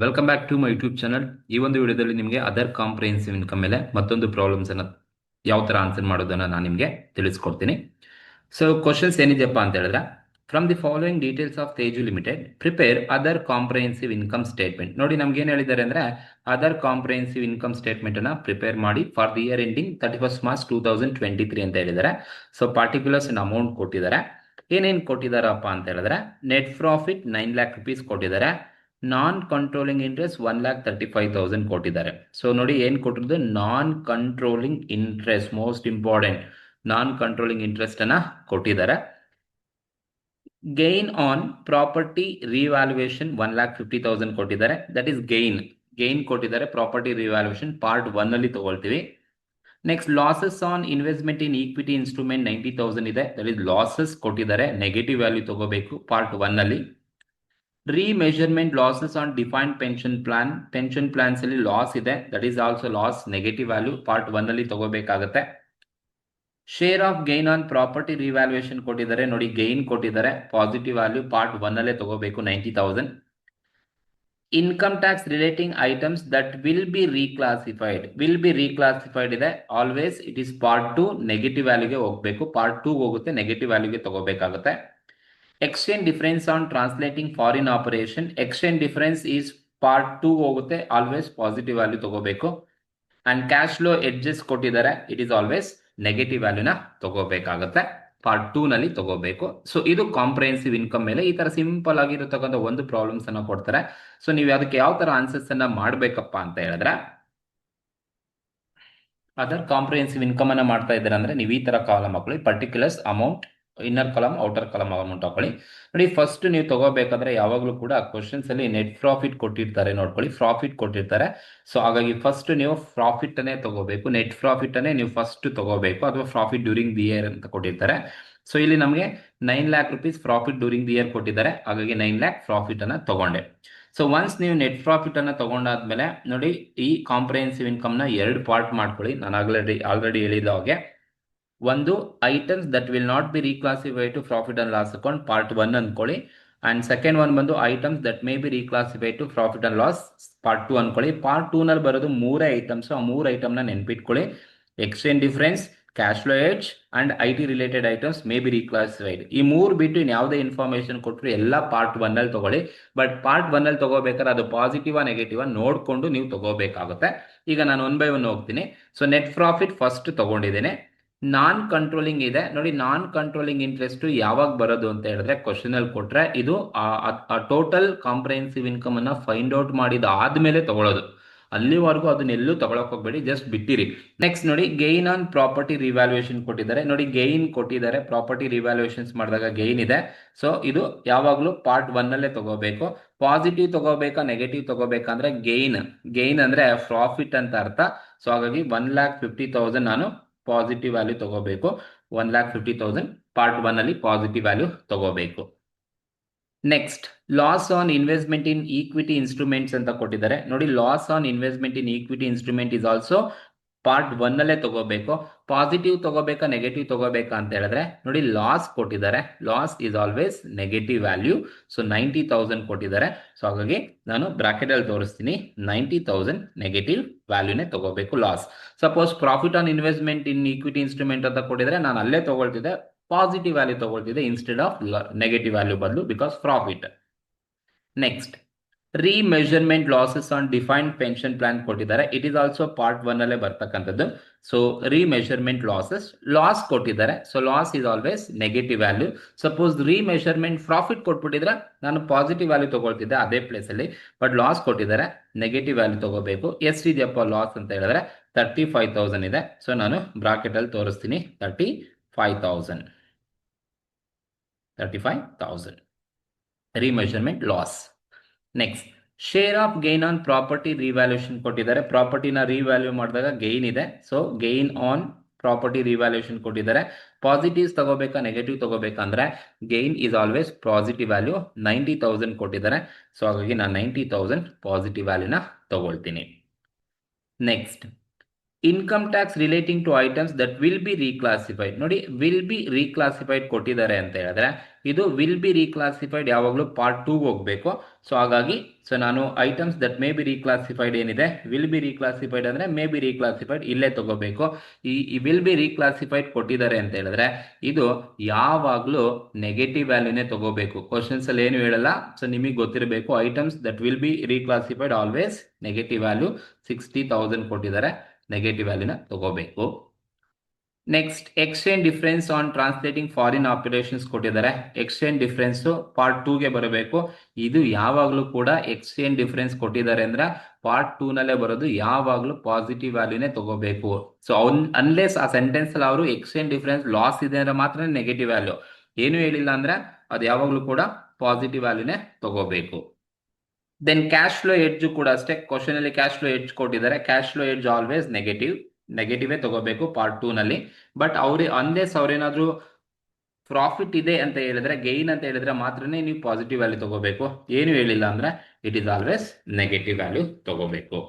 Welcome back to my YouTube channel. ಈ ಒಂದು ವಿಡಿಯೋದಲ್ಲಿ ನಿಮಗೆ ಅದರ್ ಕಾಂಪ್ರಿಹೆನ್ಸಿವ್ ಇನ್ಕಮ್ ಮೇಲೆ ಮತ್ತೊಂದು ಪ್ರಾಬ್ಲಮ್ಸ್ ಅನ್ನ ಯಾವ ತರ ಆನ್ಸರ್ ಮಾಡೋದನ್ನ ನಾನು ನಿಮಗೆ ತಿಳಿಸ್ಕೊಡ್ತೀನಿ. ಸೊ ಕ್ವಶನ್ಸ್ ಏನಿದೆಯಪ್ಪ ಅಂತ ಹೇಳಿದ್ರೆ, from the following details of Teju limited prepare other comprehensive income statement. ನೋಡಿ, ನಮ್ಗೆ ಏನು ಹೇಳಿದ್ದಾರೆ ಅಂದ್ರೆ ಅದರ್ ಕಾಂಪ್ರಿಹೆನ್ಸಿವ್ ಇನ್ಕಮ್ ಸ್ಟೇಟ್ಮೆಂಟ್ ಅನ್ನ ಪ್ರಿಪೇರ್ ಮಾಡಿ for the year ending 31st March 2023 ಅಂತ ಹೇಳಿದ್ದಾರೆ. ಸೊ ಪಾರ್ಟಿಕ್ಯುಲರ್ಸ್ ಅಮೌಂಟ್ ಕೊಟ್ಟಿದ್ದಾರೆ. ಏನೇನು ಕೊಟ್ಟಿದ್ದಾರಪ್ಪ ಅಂತ ಹೇಳಿದ್ರೆ, ನೆಟ್ ಪ್ರಾಫಿಟ್ 9 lakh rupees ಕೊಟ್ಟಿದ್ದಾರೆ. ನಾನ್ ಕಂಟ್ರೋಲಿಂಗ್ ಇಂಟ್ರೆಸ್ಟ್ 1,35,000 ಕೊಟ್ಟಿದ್ದಾರೆ. ಸೊ ನೋಡಿ, ಏನ್ ಕೊಟ್ಟಿರೋದು non controlling interest, most important non controlling interest ಅನ್ನ ಕೊಟ್ಟಿದ್ದಾರೆ. ಗೈನ್ ಆನ್ ಪ್ರಾಪರ್ಟಿ ರಿವ್ಯಾಲ್ಯೂಯೇಷನ್ 1,50,000 ಕೊಟ್ಟಿದ್ದಾರೆ. ದಟ್ ಈಸ್ ಗೈನ್ ಕೊಟ್ಟಿದ್ದಾರೆ. ಪ್ರಾಪರ್ಟಿ ರಿವ್ಯಾಲ್ಯೂಯೇಷನ್ ಪಾರ್ಟ್ 1 ಅಲ್ಲಿ ತಗೊಳ್ತೀವಿ. Next losses on investment in equity instrument 90,000 ಇದೆ. ದಟ್ ಈಸ್ ಲಾಸಸ್ ಕೊಟ್ಟಿದ್ದಾರೆ. ನೆಗೆಟಿವ್ ವ್ಯಾಲ್ಯೂ ತಗೋಬೇಕು ಪಾರ್ಟ್ 1 ಅಲ್ಲಿ. Remeasurement losses on defined pension plans ಅಲ್ಲಿ ಲಾಸ್ ಇದೆ. That is also loss, negative value part 1 ಅಲ್ಲಿ ತಗೋಬೇಕಾಗುತ್ತೆ. Share of gain on property revaluation ಕೊಟ್ಟಿದ್ದಾರೆ. ನೋಡಿ, ಗೈನ್ ಕೊಟ್ಟಿದ್ದಾರೆ. ಪಾಸಿಟಿವ್ ವ್ಯಾಲ್ಯೂ ಪಾರ್ಟ್ 1 ಅಲ್ಲೇ ತಗೋಬೇಕು, 90,000. Income tax relating items that will be reclassified ಇದೆ. Always it is part 2 negative ವ್ಯಾಲ್ಯೂಗೆ ಹೋಗಬೇಕು. ಪಾರ್ಟ್ 2 ಹೋಗುತ್ತೆ, ನೆಗೆಟಿವ್ ವ್ಯಾಲ್ಯೂಗೆ ತಗೋಬೇಕಾಗುತ್ತೆ. Exchange difference on translating foreign operation, exchange difference is part 2 ಹೋಗುತ್ತೆ. ಆಲ್ವೇಸ್ ಪಾಸಿಟಿವ್ ವ್ಯಾಲ್ಯೂ ತಗೋಬೇಕು. ಅಂಡ್ ಕ್ಯಾಶ್ ಫ್ಲೋ ಎಡ್ಜಸ್ ಕೊಟ್ಟಿದ್ದಾರೆ. It is always negative ವ್ಯಾಲ್ಯೂನ ತಗೋಬೇಕಾಗುತ್ತೆ. ಪಾರ್ಟ್ 2 ನಲ್ಲಿ ತಗೋಬೇಕು. ಸೊ ಇದು ಕಾಂಪ್ರಿಹೆನ್ಸಿವ್ ಇನ್ಕಮ್ ಮೇಲೆ ಈ ತರ ಸಿಂಪಲ್ ಆಗಿರತಕ್ಕಂಥ ಒಂದು ಪ್ರಾಬ್ಲಮ್ಸ್ ಅನ್ನ ಕೊಡ್ತಾರೆ. ಸೊ ನೀವು ಅದಕ್ಕೆ ಯಾವ ತರ ಆನ್ಸರ್ಸ್ ಅನ್ನ ಮಾಡ್ಬೇಕಪ್ಪ ಅಂತ ಹೇಳಿದ್ರೆ, ಅದರ್ ಕಾಂಪ್ರಿಹೆನ್ಸಿವ್ ಇನ್ಕಮ್ ಅನ್ನ ಮಾಡ್ತಾ ಇದ್ದಾರೆ ಅಂದ್ರೆ ನೀವು ಈ ತರ ಕಾಲಮ್ ಹಾಕೊಳ್ಳಿ. Particulars amount, inner column, outer column amount ಹಾಕೊಳ್ಳಿ. ನೋಡಿ, ಫಸ್ಟ್ ನೀವು ತಗೋಬೇಕಾದ್ರೆ ಯಾವಾಗಲೂ ಕೂಡ ಕ್ವಶನ್ಸ್ ಅಲ್ಲಿ ನೆಟ್ ಪ್ರಾಫಿಟ್ ಕೊಟ್ಟಿರ್ತಾರೆ, ನೋಡ್ಕೊಳ್ಳಿ. ಪ್ರಾಫಿಟ್ ಕೊಟ್ಟಿರ್ತಾರೆ. ಸೊ ಹಾಗಾಗಿ ಫಸ್ಟ್ ನೀವು ಪ್ರಾಫಿಟ್ ಅನ್ನೇ ತಗೋಬೇಕು. ನೆಟ್ ಪ್ರಾಫಿಟ್ ಅನ್ನೇ ನೀವು ಫಸ್ಟ್ ತಗೋಬೇಕು, ಅಥವಾ ಪ್ರಾಫಿಟ್ ಡ್ಯೂರಿಂಗ್ ದಿ ಇಯರ್ ಅಂತ ಕೊಟ್ಟಿರ್ತಾರೆ. ಸೊ ಇಲ್ಲಿ ನಮಗೆ 9 lakh rupees profit during the year ಕೊಟ್ಟಿದ್ದಾರೆ. ಹಾಗಾಗಿ 9 lakh ಪ್ರಾಫಿಟ್ ಅನ್ನ ತಗೊಂಡೆ. ಸೊ ಒನ್ಸ್ ನೀವು ನೆಟ್ ಪ್ರಾಫಿಟ್ ಅನ್ನ ತಗೊಂಡಾದ್ಮೇಲೆ ನೋಡಿ, ಈ ಕಾಂಪ್ರಿಹೆನ್ಸಿವ್ ಇನ್ಕಮ್ ನ 2 ಪಾರ್ಟ್ ಮಾಡ್ಕೊಳ್ಳಿ. ನಾನು ಆಲ್ರೆಡಿ ಹೇಳಿದ ಹಾಗೆ, ಒಂದು items that will not be reclassified to profit and loss account part 1 ಅನ್ಕೊಳ್ಳಿ. ಅಂಡ್ ಸೆಕೆಂಡ್ ಒನ್ ಬಂದು items that may be reclassified to profit and loss part 2 ಅನ್ಕೊಳ್ಳಿ. ಪಾರ್ಟ್ 2 ನಲ್ಲಿ ಬರೋದು 3 ಐಟಮ್ಸ್. ಆ 3 ಐಟಮ್ ನ ನೆನ್ಪಿಟ್ಕೊಳ್ಳಿ. Exchange difference, cash flow hedge and IT related items may be reclassified. ಈ 3 ಬಿಟ್ಟು ಇನ್ ಯಾವುದೇ ಇನ್ಫಾರ್ಮೇಶನ್ ಕೊಟ್ಟರು ಎಲ್ಲ ಪಾರ್ಟ್ 1 ಅಲ್ಲಿ ತಗೊಳ್ಳಿ. ಬಟ್ ಪಾರ್ಟ್ 1 ಅಲ್ಲಿ ತಗೋಬೇಕಾದ್ರೆ ಅದು ಪಾಸಿಟಿವ್ ನೆಗೆಟಿವ್ ನೋಡ್ಕೊಂಡು ನೀವು ತಗೋಬೇಕಾಗುತ್ತೆ. ಈಗ ನಾನು 1 by 1 ಹೋಗ್ತೀನಿ. ಸೊ ನೆಟ್ ಪ್ರಾಫಿಟ್ ಫಸ್ಟ್ ತಗೊಂಡಿದ್ದೇನೆ. ನಾನ್ ಕಂಟ್ರೋಲಿಂಗ್ ಇದೆ. ನೋಡಿ, ನಾನ್ ಕಂಟ್ರೋಲಿಂಗ್ ಇಂಟ್ರೆಸ್ಟ್ ಯಾವಾಗ ಬರೋದು ಅಂತ ಹೇಳಿದ್ರೆ, ಕ್ವಶನ್ ಅಲ್ಲಿ ಕೊಟ್ರೆ ಇದು ಟೋಟಲ್ ಕಾಂಪ್ರಿಹೆನ್ಸಿವ್ ಇನ್ಕಮ್ ಅನ್ನ ಫೈಂಡ್ ಔಟ್ ಮಾಡಿದ ಆದ್ಮೇಲೆ ತಗೊಳ್ಳೋದು. ಅಲ್ಲಿವರೆಗೂ ಅದನ್ನೆಲ್ಲೂ ತಗೊಳಕ್ ಹೋಗ್ಬೇಡಿ, ಜಸ್ಟ್ ಬಿಟ್ಟಿರಿ. ನೆಕ್ಸ್ಟ್ ನೋಡಿ, ಗೈನ್ ಆನ್ ಪ್ರಾಪರ್ಟಿ ರಿವ್ಯಾಲ್ಯೂಯೇಷನ್ ಕೊಟ್ಟಿದ್ದಾರೆ. ನೋಡಿ, ಗೈನ್ ಕೊಟ್ಟಿದ್ದಾರೆ. ಪ್ರಾಪರ್ಟಿ ರಿವ್ಯಾಲ್ಯೂಯೇಷನ್ಸ್ ಮಾಡಿದಾಗ ಗೈನ್ ಇದೆ. ಸೊ ಇದು ಯಾವಾಗಲೂ ಪಾರ್ಟ್ 1 ಅಲ್ಲೇ ತಗೋಬೇಕು. ಪಾಸಿಟಿವ್ ತಗೋಬೇಕಾ ನೆಗೆಟಿವ್ ತಗೋಬೇಕಂದ್ರೆ ಗೈನ್ ಅಂದ್ರೆ ಪ್ರಾಫಿಟ್ ಅಂತ ಅರ್ಥ. ಸೊ ಹಾಗಾಗಿ 1,50,000 ನಾನು ಪಾಸಿಟಿವ್ ವ್ಯಾಲ್ಯೂ ತಗೋಬೇಕು. 1,50,000 ಪಾರ್ಟ್ 1 ಅಲ್ಲಿ ಪಾಸಿಟಿವ್ ವ್ಯಾಲ್ಯೂ ತಗೋಬೇಕು. Next, loss on investment in equity instruments ಅಂತ ಕೊಟ್ಟಿದ್ದಾರೆ. ನೋಡಿ, loss on investment in equity instrument is also part 1 ಅಲ್ಲೇ ತಗೋಬೇಕು. ಪಾಸಿಟಿವ್ ತಗೋಬೇಕಾ ನೆಗೆಟಿವ್ ತಗೋಬೇಕಾ ಅಂತ ಹೇಳಿದ್ರೆ, ನೋಡಿ, ಲಾಸ್ ಕೊಟ್ಟಿದ್ದಾರೆ. Loss is always negative value. So 90,000 ಕೊಟ್ಟಿದ್ದಾರೆ. ಸೊ ಹಾಗಾಗಿ ನಾನು ಬ್ರಾಕೆಟ್ ಅಲ್ಲಿ ತೋರಿಸ್ತೀನಿ, 90,000 ನೆಗೆಟಿವ್ ವ್ಯಾಲ್ಯೂನೇ ತಗೋಬೇಕು. Loss. Suppose profit on investment in equity instrument ಅಂತ ಕೊಟ್ಟಿದ್ರೆ ನಾನು ಅಲ್ಲೇ ತಗೊಳ್ತಿದ್ದೆ, ಪಾಸಿಟಿವ್ ವ್ಯಾಲ್ಯೂ ತಗೊಳ್ತಿದ್ದೆ ಇನ್ಸ್ಟೆಡ್ ಆಫ್ ನೆಗೆಟಿವ್ ವ್ಯಾಲ್ಯೂ ಬದಲು, because profit. Next, remeasurement losses on defined pension plan ಕೊಟ್ಟಿದ್ದಾರೆ. ಇಟ್ ಈಸ್ ಆಲ್ಸೋ ಪಾರ್ಟ್ 1 ಅಲ್ಲೇ ಬರ್ತಕ್ಕಂಥದ್ದು. ಸೊ ರೀಮೆಜರ್ಮೆಂಟ್ ಲಾಸ್ ಕೊಟ್ಟಿದ್ದಾರೆ. So loss is always negative value. Suppose remeasurement profit ಕೊಟ್ಬಿಟ್ಟಿದ್ರೆ ನಾನು positive value ತಗೊಳ್ತಿದ್ದೆ ಅದೇ place ಅಲ್ಲಿ. ಬಟ್ ಲಾಸ್ ಕೊಟ್ಟಿದ್ದಾರೆ, ನೆಗೆಟಿವ್ ವ್ಯಾಲ್ಯೂ ತಗೋಬೇಕು. ಎಷ್ಟಿದೆಯಪ್ಪ ಲಾಸ್ ಅಂತ ಹೇಳಿದ್ರೆ 35,000 ಇದೆ. ಸೊ ನಾನು ಬ್ರಾಕೆಟ್ ಅಲ್ಲಿ ತೋರಿಸ್ತೀನಿ, 35,000 remeasurement loss. Next, share of gain on property revaluation ಕೊಟ್ಟಿದ್ದಾರೆ. ಪ್ರಾಪರ್ಟಿನ ರಿವ್ಯಾಲ್ಯೂ ಮಾಡಿದಾಗ ಗೈನ್ ಇದೆ. So gain on property revaluation ಕೊಟ್ಟಿದ್ದಾರೆ. ಪಾಸಿಟಿವ್ಸ್ ತಗೋಬೇಕಾ ನೆಗೆಟಿವ್ ತಗೋಬೇಕಂದ್ರೆ gain is always positive value. 90,000 ಕೊಟ್ಟಿದ್ದಾರೆ. ಸೊ ಹಾಗಾಗಿ ನಾನು 90,000 ಪಾಸಿಟಿವ್ ವ್ಯಾಲ್ಯೂನ ತಗೊಳ್ತೀನಿ. Next, income tax relating to items that will be reclassified. ನೋಡಿ, ವಿಲ್ ಬಿ ರೀಕ್ಲಾಸಿಫೈಡ್ ಕೊಟ್ಟಿದ್ದಾರೆ ಅಂತ ಹೇಳಿದ್ರೆ ಇದು ವಿಲ್ ಬಿ ರೀಕ್ಲಾಸಿಫೈಡ್ ಯಾವಾಗಲೂ ಪಾರ್ಟ್ 2 ಹೋಗಬೇಕು. ಸೊ ಹಾಗಾಗಿ ನಾನು items that may be reclassified ಏನಿದೆ, ವಿಲ್ ಬಿ ರೀಕ್ಲಾಸಿಫೈಡ್ ಅಂದ್ರೆ ಮೇ ಬಿ ರೀಕ್ಲಾಸಿಫೈಡ್ ಇಲ್ಲೇ ತಗೋಬೇಕು. ಈ ವಿಲ್ ಬಿ ರೀಕ್ಲಾಸಿಫೈಡ್ ಕೊಟ್ಟಿದ್ದಾರೆ ಅಂತ ಹೇಳಿದ್ರೆ ಇದು ಯಾವಾಗಲೂ ನೆಗೆಟಿವ್ ವ್ಯಾಲ್ಯೂನೇ ತಗೋಬೇಕು. ಕ್ವಶನ್ಸ್ ಅಲ್ಲಿ ಏನು ಹೇಳಲ್ಲ. ಸೊ ನಿಮಗೆ ಗೊತ್ತಿರಬೇಕು, items that will be reclassified always negative value. 60,000 ಕೊಟ್ಟಿದ್ದಾರೆ, ನೆಗೆಟಿವ್ ವ್ಯಾಲ್ಯೂನ ತಗೋಬೇಕು. Next, exchange difference on translating foreign operations ಕೊಟ್ಟಿದ್ದಾರೆ. ಎಕ್ಸ್ಚೇಂಜ್ ಡಿಫರೆನ್ಸ್ ಪಾರ್ಟ್ 2ಗೆ ಬರಬೇಕು. ಇದು ಯಾವಾಗಲೂ ಕೂಡ ಎಕ್ಸ್ಚೇಂಜ್ ಡಿಫರೆನ್ಸ್ ಕೊಟ್ಟಿದ್ದಾರೆ ಅಂದ್ರೆ ಪಾರ್ಟ್ 2 ನಲ್ಲೇ ಬರೋದು. ಯಾವಾಗಲೂ ಪಾಸಿಟಿವ್ ವ್ಯಾಲ್ಯೂನೇ ತಗೋಬೇಕು. ಸೊ ಅನ್ಲೆಸ್ ಆ ಸೆಂಟೆನ್ಸ್ ಅಲ್ಲಿ ಅವರು ಎಕ್ಸ್ಚೇಂಜ್ ಡಿಫರೆನ್ಸ್ ಲಾಸ್ ಇದೆ ಅಂದ್ರೆ ಮಾತ್ರ ನೆಗೆಟಿವ್ ವ್ಯಾಲ್ಯೂ. ಏನು ಹೇಳಿಲ್ಲ ಅಂದ್ರೆ ಅದು ಯಾವಾಗಲೂ ಕೂಡ ಪಾಸಿಟಿವ್ ವ್ಯಾಲ್ಯೂನೇ ತಗೋಬೇಕು. ದೆನ್ ಕ್ಯಾಶ್ ಫ್ಲೋ ಎಡ್ಜ್ ಕೂಡ ಅಷ್ಟೇ. ಕ್ವಶನ್ ಅಲ್ಲಿ ಕ್ಯಾಶ್ ಫ್ಲೋ ಎಡ್ಜ್ ಕೊಟ್ಟಿದ್ದಾರೆ. Cash flow edge always negative ತಗೋಬೇಕು ಪಾರ್ಟ್ 2 ನಲ್ಲಿ. ಬಟ್ ಅನ್ಲೆಸ್ ಅವ್ರೇನಾದ್ರೂ ಪ್ರಾಫಿಟ್ ಇದೆ ಅಂತ ಹೇಳಿದ್ರೆ, ಗೈನ್ ಅಂತ ಹೇಳಿದ್ರೆ ಮಾತ್ರನೇ ನೀವು ಪಾಸಿಟಿವ್ ವ್ಯಾಲ್ಯೂ ತಗೋಬೇಕು. ಏನು ಹೇಳಿಲ್ಲ ಅಂದ್ರೆ it is always negative value ತಗೋಬೇಕು.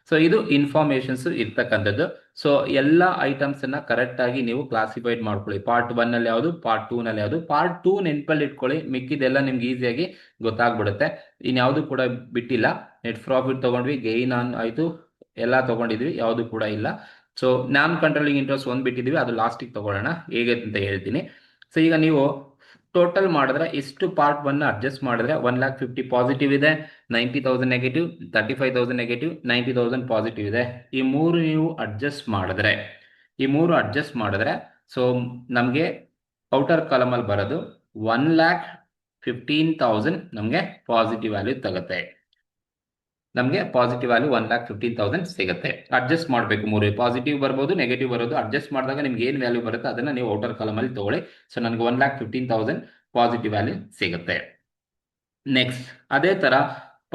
ಸೊ ಇದು ಇನ್ಫಾರ್ಮೇಶನ್ಸ್ ಇರ್ತಕ್ಕಂಥದ್ದು. ಸೊ ಎಲ್ಲ ಐಟಮ್ಸ್ ಅನ್ನ ಕರೆಕ್ಟ್ ಆಗಿ ನೀವು ಕ್ಲಾಸಿಫೈಡ್ ಮಾಡ್ಕೊಳ್ಳಿ. ಪಾರ್ಟ್ 1 ನಲ್ಲಿ ಯಾವುದು, ಪಾರ್ಟ್ 2 ನಲ್ಲಿ ಯಾವುದು. ಪಾರ್ಟ್ 2 ನೆನಪಲ್ಲಿ ಇಟ್ಕೊಳ್ಳಿ, ಮಿಕ್ಕಿದೆಲ್ಲ ನಿಮ್ಗೆ ಈಸಿಯಾಗಿ ಗೊತ್ತಾಗ್ಬಿಡುತ್ತೆ. ಇನ್ಯಾವುದು ಕೂಡ ಬಿಟ್ಟಿಲ್ಲ. ನೆಟ್ ಪ್ರಾಫಿಟ್ ತಗೊಂಡ್ವಿ, ಗೈನ್ ಆನ್ ಆಯ್ತು, ಎಲ್ಲ ತಗೊಂಡಿದ್ವಿ, ಯಾವುದು ಕೂಡ ಇಲ್ಲ. ಸೊ ನಾನ್ ಕಂಟ್ರೋಲಿಂಗ್ ಇಂಟ್ರೆಸ್ಟ್ ಒಂದು ಬಿಟ್ಟಿದ್ವಿ, ಅದು ಲಾಸ್ಟಿಗೆ ತಗೊಳ್ಳೋಣ ಹೇಗೆ ಅಂತ ಹೇಳ್ತೀನಿ. ಸೊ ಈಗ ನೀವು ಟೋಟಲ್ ಮಾಡಿದ್ರೆ ಇಷ್ಟು ಪಾರ್ಟ್ 1 ಅಡ್ಜಸ್ಟ್ ಮಾಡಿದ್ರೆ 1,50,000 ಪಾಸಿಟಿವ್ ಇದೆ, 90,000 ನೆಗೆಟಿವ್, 35,000 ನೆಗೆಟಿವ್, 90,000 ಪಾಸಿಟಿವ್ ಇದೆ. ಈ ಮೂರು ನೀವು ಅಡ್ಜಸ್ಟ್ ಮಾಡಿದ್ರೆ ಸೊ ನಮಗೆ ಔಟರ್ ಕಾಲಮ್ ಅಲ್ಲಿ ಬರೋದು 1,15,000 ನಮಗೆ ಪಾಸಿಟಿವ್ ವ್ಯಾಲ್ಯೂ ತಗುತ್ತೆ. ನಮಗೆ ಪಾಸಿಟಿವ್ ವ್ಯಾಲ್ಯೂ 1,15,000 ಸಿಗುತ್ತೆ. ಅಡ್ಜಸ್ಟ್ ಮಾಡಬೇಕು, ಮೂರು ಪಾಸಿಟಿವ್ ಬರ್ಬೋದು, ನೆಗೆಟಿವ್ ಬರೋದು. ಅಡ್ಜಸ್ಟ್ ಮಾಡಿದಾಗ ನಿಮ್ಗೆ ಏನು ವ್ಯಾಲ್ಯೂ ಬರುತ್ತೆ ಅದನ್ನ ನೀವು ಔಟರ್ ಕಾಲಮ್ ಅಲ್ಲಿ ತಗೊಳ್ಳಿ. ಸೊ ನನಗೆ 1,15,000 ಪಾಸಿಟಿವ್ ವ್ಯಾಲ್ಯೂ ಸಿಗುತ್ತೆ. ನೆಕ್ಸ್ಟ್ ಅದೇ ತರ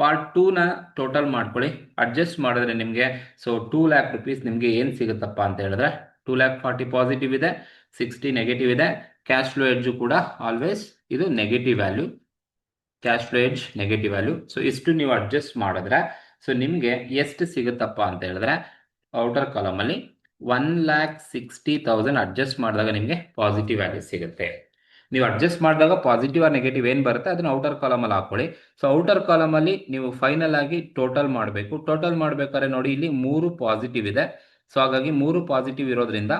ಪಾರ್ಟ್ 2 ನ ಟೋಟಲ್ ಮಾಡ್ಕೊಳ್ಳಿ. ಅಡ್ಜಸ್ಟ್ ಮಾಡಿದ್ರೆ ನಿಮಗೆ ಸೊ 2,00,000 rupees ನಿಮ್ಗೆ ಏನ್ ಸಿಗುತ್ತಪ್ಪ ಅಂತ ಹೇಳಿದ್ರೆ 2,40,000 ಪಾಸಿಟಿವ್ ಇದೆ, 60 ನೆಗೆಟಿವ್ ಇದೆ. ಕ್ಯಾಶ್ ಫ್ಲೋ ಎಡ್ಜ್ ಕೂಡ ಆಲ್ವೇಸ್ ಇದು negative value. Cash flow edge negative value. So ಇಷ್ಟು ನೀವು ಅಡ್ಜಸ್ಟ್ ಮಾಡಿದ್ರೆ ಸೊ ನಿಮ್ಗೆ ಎಷ್ಟು ಸಿಗುತ್ತಪ್ಪ ಅಂತ ಹೇಳಿದ್ರೆ ಔಟರ್ ಕಾಲಮ್ ಅಲ್ಲಿ 1,60,000 ಅಡ್ಜಸ್ಟ್ ಮಾಡಿದಾಗ ನಿಮ್ಗೆ ಪಾಸಿಟಿವ್ ವ್ಯಾಲ್ಯೂ ಸಿಗುತ್ತೆ. ನೀವು ಅಡ್ಜಸ್ಟ್ ಮಾಡಿದಾಗ ಪಾಸಿಟಿವ್ ಆರ್ ನೆಗೆಟಿವ್ ಏನ್ ಬರುತ್ತೆ ಅದನ್ನ ಔಟರ್ ಕಾಲಮ್ ಅಲ್ಲಿ ಹಾಕೊಳ್ಳಿ. ಸೊ ಔಟರ್ ಕಾಲಮ್ ಅಲ್ಲಿ ನೀವು ಫೈನಲ್ ಆಗಿ ಟೋಟಲ್ ಮಾಡಬೇಕು. ಟೋಟಲ್ ಮಾಡ್ಬೇಕಾದ್ರೆ ನೋಡಿ, ಇಲ್ಲಿ 3 ಪಾಸಿಟಿವ್ ಇದೆ. ಸೊ ಹಾಗಾಗಿ 3 ಪಾಸಿಟಿವ್ ಇರೋದ್ರಿಂದ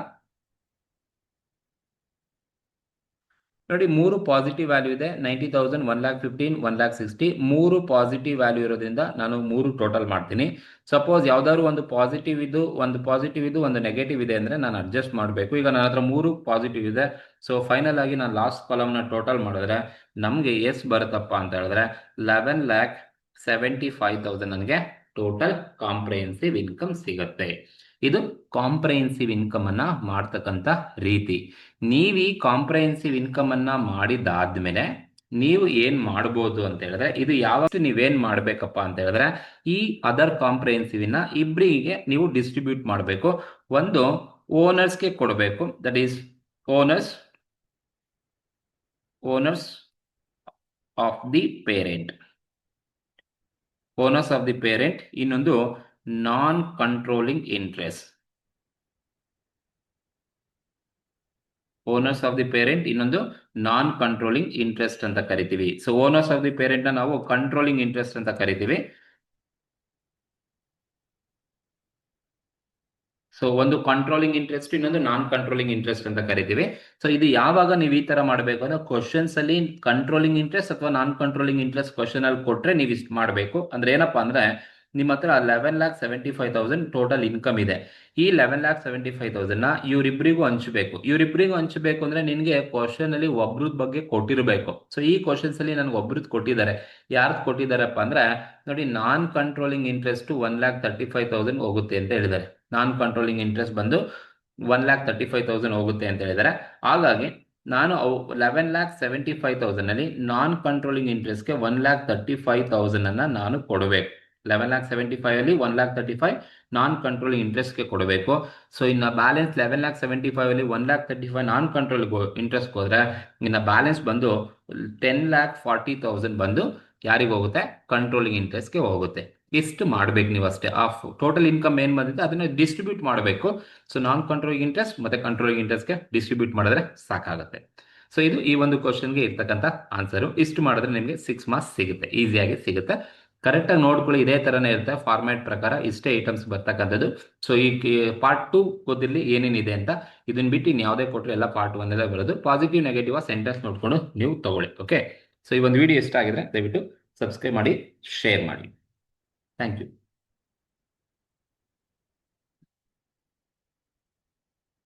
ನೋಡಿ, 3 ಪಾಸಿಟಿವ್ ವ್ಯಾಲ್ಯೂ ಇದೆ. 90,000, 1,15,000, 1,60,000 3 ಪಾಸಿಟಿವ್ ವ್ಯಾಲ್ಯೂ ಇರೋದ್ರಿಂದ ನಾನು 3 ಟೋಟಲ್ ಮಾಡ್ತೀನಿ. ಸಪೋಸ್ ಯಾವ್ದಾದ್ರು ಒಂದು ಪಾಸಿಟಿವ್ ಇದ್ದು ಒಂದು ನೆಗೆಟಿವ್ ಇದೆ ಅಂದ್ರೆ ನಾನು ಅಡ್ಜಸ್ಟ್ ಮಾಡಬೇಕು. ಈಗ ನನ್ನ ಹತ್ರ 3 ಪಾಸಿಟಿವ್ ಇದೆ. ಸೊ ಫೈನಲ್ ಆಗಿ ನಾನು ಲಾಸ್ಟ್ ಕಾಲಮ್ ನ ಟೋಟಲ್ ಮಾಡಿದ್ರೆ ನಮ್ಗೆ ಎಷ್ಟು ಬರುತ್ತಪ್ಪ ಅಂತ ಹೇಳಿದ್ರೆ 11,75,000 ನನಗೆ ಟೋಟಲ್ ಕಾಂಪ್ರಿಹೆನ್ಸಿವ್ ಇನ್ಕಮ್ ಸಿಗುತ್ತೆ. ಇದು ಕಾಂಪ್ರಿಹೆನ್ಸಿವ್ ಇನ್ಕಮ್ ಅನ್ನ ಮಾಡ್ತಕ್ಕಂಥ ರೀತಿ. ನೀವು ಈ ಕಾಂಪ್ರಿಹೆನ್ಸಿವ್ ಇನ್ಕಮ್ ಅನ್ನ ಮಾಡಿದಾದ್ಮೇಲೆ ನೀವು ಏನ್ ಮಾಡ್ಬೋದು ಅಂತ ಹೇಳಿದ್ರೆ, ಇದು ಯಾವತ್ತು ನೀವೇನ್ ಮಾಡ್ಬೇಕಪ್ಪ ಅಂತ ಹೇಳಿದ್ರೆ ಈ ಅದರ್ ಕಾಂಪ್ರಿಹೆನ್ಸಿವ್ ಇನ್ನ ಇಬ್ಬರಿಗೆ ನೀವು ಡಿಸ್ಟ್ರಿಬ್ಯೂಟ್ ಮಾಡಬೇಕು. ಒಂದು ಓನರ್ಸ್ಗೆ ಕೊಡಬೇಕು, that is owners of the parent. Owners of the parent. ಇನ್ನೊಂದು non controlling interest. Owners of the parent, ಇನ್ನೊಂದು ನಾನ್ ಕಂಟ್ರೋಲಿಂಗ್ ಇಂಟ್ರೆಸ್ಟ್ ಅಂತ ಕರಿತೀವಿ. So owners of the parent ನ ನಾವು ಕಂಟ್ರೋಲಿಂಗ್ ಇಂಟ್ರೆಸ್ಟ್ ಅಂತ ಕರಿತೀವಿ. ಸೊ ಒಂದು ಕಂಟ್ರೋಲಿಂಗ್ ಇಂಟ್ರೆಸ್ಟ್, ಇನ್ನೊಂದು ನಾನ್ ಕಂಟ್ರೋಲಿಂಗ್ ಇಂಟ್ರೆಸ್ಟ್ ಅಂತ ಕರಿತೀವಿ. ಸೊ ಇದು ಯಾವಾಗ ನೀವು ಈ ತರ ಮಾಡಬೇಕು ಅಂದ್ರೆ ಕ್ವಶನ್ಸ್ ಅಲ್ಲಿ ಕಂಟ್ರೋಲಿಂಗ್ ಇಂಟ್ರೆಸ್ಟ್ ಅಥವಾ ನಾನ್ ಕಂಟ್ರೋಲಿಂಗ್ ಇಂಟ್ರೆಸ್ಟ್ ಕ್ವಶನ್ ಅಲ್ಲಿ ಕೊಟ್ರೆ ನೀವು ಇಷ್ಟು ಮಾಡಬೇಕು. ಅಂದ್ರೆ ಏನಪ್ಪಾ ಅಂದ್ರೆ ನಿಮ್ಮ ಹತ್ರ 11,75,000 ಟೋಟಲ್ ಇನ್ಕಮ್ ಇದೆ. ಈ 11,75,000 ನ ಇವರಿಬ್ಬರಿಗೂ ಹಂಚಬೇಕು ಅಂದ್ರೆ ನಿನ್ಗೆ ಕ್ವಶನ್ ಅಲ್ಲಿ ಒಬ್ರದ್ ಬಗ್ಗೆ ಕೊಟ್ಟಿರಬೇಕು. ಸೊ ಈ ಕ್ವಶನ್ಸ್ ಅಲ್ಲಿ ನನ್ಗೆ ಒಬ್ರದ್ ಕೊಟ್ಟಿದ್ದಾರೆ. ಯಾರ್ದು ಕೊಟ್ಟಿದ್ದಾರಪ್ಪ ಅಂದ್ರೆ ನೋಡಿ, ನಾನ್ ಕಂಟ್ರೋಲಿಂಗ್ ಇಂಟ್ರೆಸ್ಟ್ 1,35,000 ಹೋಗುತ್ತೆ ಅಂತ ಹೇಳಿದ್ದಾರೆ. ನಾನ್ ಕಂಟ್ರೋಲಿಂಗ್ ಇಂಟ್ರೆಸ್ಟ್ ಬಂದು 1,35,000 ಹೋಗುತ್ತೆ ಅಂತ ಹೇಳಿದ್ದಾರೆ. ಹಾಗಾಗಿ ನಾನು 11,75,000 ಅಲ್ಲಿ ನಾನ್ ಕಂಟ್ರೋಲಿಂಗ್ ಇಂಟ್ರೆಸ್ಟ್ಗೆ 1,35,000 ಅನ್ನ ನಾನು ಕೊಡಬೇಕು. 11,75,000 ಅಲ್ಲಿ 1,35,000 ನಾನ್ ಕಂಟ್ರೋಲಿಂಗ್ ಇಂಟ್ರೆಸ್ಟ್ಗೆ ಕೊಡಬೇಕು. ಸೊ ಇನ್ನ ಬ್ಯಾಲೆನ್ಸ್ 11,75,000 ಅಲ್ಲಿ 1,35,000 ನಾನ್ ಕಂಟ್ರೋಲ್ ಇಂಟ್ರೆಸ್ಟ್ ಹೋದ್ರೆ ಇನ್ನ ಬ್ಯಾಲೆನ್ಸ್ ಬಂದು 10,40,000 ಬಂದು ಯಾರಿಗೆ ಹೋಗುತ್ತೆ? ಕಂಟ್ರೋಲಿಂಗ್ ಇಂಟ್ರೆಸ್ಟ್ಗೆ ಹೋಗುತ್ತೆ. ಇಷ್ಟು ಮಾಡ್ಬೇಕು ನೀವು ಅಷ್ಟೇ. ಆ ಟೋಟಲ್ ಇನ್ಕಮ್ ಏನ್ ಬಂದಿದೆ ಅದನ್ನ ಡಿಸ್ಟ್ರಿಬ್ಯೂಟ್ ಮಾಡಬೇಕು. ಸೊ ನಾನ್ ಕಂಟ್ರೋಲಿಂಗ್ ಇಂಟ್ರೆಸ್ಟ್ ಮತ್ತೆ ಕಂಟ್ರೋಲಿಂಗ್ ಇಂಟ್ರೆಸ್ಟ್ಗೆ ಡಿಸ್ಟ್ರಿಬ್ಯೂಟ್ ಮಾಡಿದ್ರೆ ಸಾಕಾಗುತ್ತೆ. ಸೊ ಇದು ಈ ಒಂದು ಕ್ವಶನ್ಗೆ ಇರ್ತಕ್ಕಂಥ ಆನ್ಸರು. ಇಷ್ಟು ಮಾಡಿದ್ರೆ ನಿಮಗೆ 6 ಮಾರ್ಕ್ಸ್ ಸಿಗುತ್ತೆ, ಈಸಿಯಾಗಿ ಸಿಗುತ್ತೆ. ಕರೆಕ್ಟಾಗಿ ನೋಡ್ಕೊಳ್ಳಿ, ಇದೇ ಥರನೇ ಇರುತ್ತೆ ಫಾರ್ಮ್ಯಾಟ್ ಪ್ರಕಾರ, ಇಷ್ಟೇ ಐಟಮ್ಸ್ ಬರ್ತಕ್ಕಂಥದ್ದು. ಸೊ ಈ ಪಾರ್ಟ್ 2 ಗೊತ್ತಿರಲಿ ಏನೇನಿದೆ ಅಂತ. ಇದನ್ನ ಬಿಟ್ಟು ಇನ್ನು ಯಾವುದೇ ಕೊಟ್ಟರು ಎಲ್ಲ ಪಾರ್ಟ್ 1 ಬರೋದು. ಪಾಸಿಟಿವ್ ನೆಗೆಟಿವ್ ಸೆಂಟೆನ್ಸ್ ನೋಡ್ಕೊಂಡು ನೀವು ತಗೊಳ್ಳಿ. ಓಕೆ, ಸೊ ಈ ಒಂದು ವಿಡಿಯೋ ಇಷ್ಟ ಆಗಿದ್ರೆ ದಯವಿಟ್ಟು ಸಬ್ಸ್ಕ್ರೈಬ್ ಮಾಡಿ, ಶೇರ್ ಮಾಡಿ. Thank you.